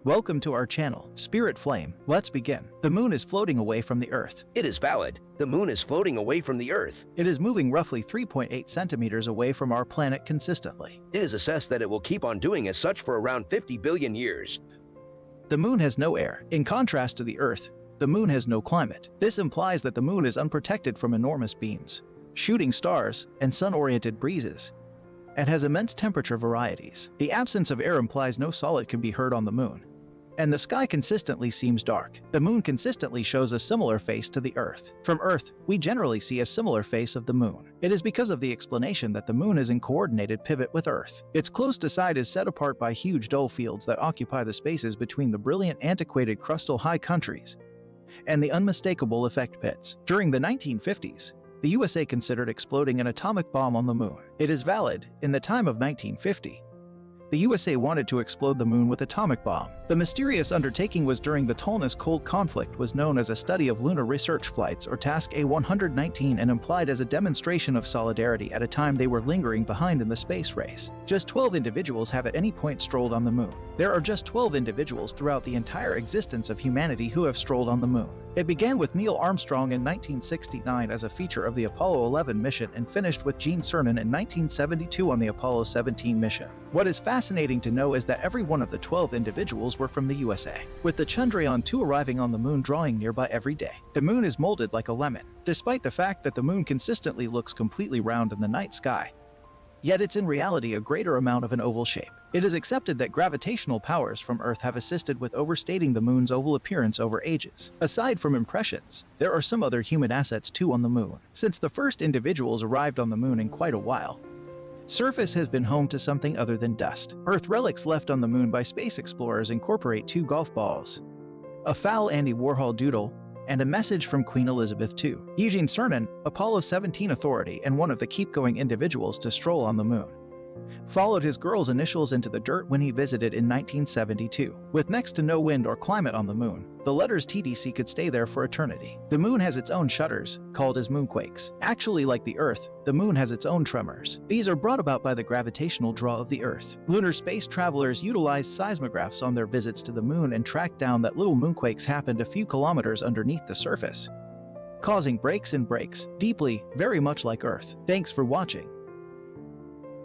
Welcome to our channel, Spirit Flame. Let's begin. The moon is floating away from the Earth. It is valid. The moon is floating away from the Earth. It is moving roughly 3.8 centimeters away from our planet consistently. It is assessed that it will keep on doing as such for around 50 billion years. The moon has no air. In contrast to the Earth, the moon has no climate. This implies that the moon is unprotected from enormous beams, shooting stars, and sun-oriented breezes, and has immense temperature varieties. The absence of air implies no solid can be heard on the moon, and the sky consistently seems dark. The moon consistently shows a similar face to the Earth. From Earth, we generally see a similar face of the moon. It is because of the explanation that the moon is in coordinated pivot with Earth. Its closest side is set apart by huge dull fields that occupy the spaces between the brilliant antiquated crustal high countries and the unmistakable effect pits. During the 1950s, the USA considered exploding an atomic bomb on the moon. It is valid. In the time of 1950, the USA wanted to explode the moon with atomic bomb. The mysterious undertaking was during the Tolnus-Cold conflict, was known as a study of lunar research flights or Task A-119, and implied as a demonstration of solidarity at a time they were lingering behind in the space race. Just 12 individuals have at any point strolled on the moon. There are just 12 individuals throughout the entire existence of humanity who have strolled on the moon. It began with Neil Armstrong in 1969 as a feature of the Apollo 11 mission and finished with Gene Cernan in 1972 on the Apollo 17 mission. What is fascinating to know is that every one of the 12 individuals were from the USA, with the Chandrayaan-2 arriving on the moon drawing nearby every day. The moon is molded like a lemon, despite the fact that the moon consistently looks completely round in the night sky. Yet it's in reality a greater amount of an oval shape. It is accepted that gravitational powers from Earth have assisted with overstating the moon's oval appearance over ages. Aside from impressions, there are some other human assets too on the moon. Since the first individuals arrived on the moon in quite a while, surface has been home to something other than dust. Earth relics left on the moon by space explorers incorporate 2 golf balls, a foul Andy Warhol doodle, and a message from Queen Elizabeth II. Eugene Cernan, Apollo 17 authority and one of the keep-going individuals to stroll on the moon, followed his girl's initials into the dirt when he visited in 1972. With next to no wind or climate on the moon, the letters TDC could stay there for eternity. The moon has its own shudders, called as moonquakes. Actually, like the Earth, the moon has its own tremors. These are brought about by the gravitational draw of the Earth. Lunar space travelers utilized seismographs on their visits to the moon and tracked down that little moonquakes happened a few kilometers underneath the surface, causing breaks and breaks, deeply, very much like Earth. Thanks for watching.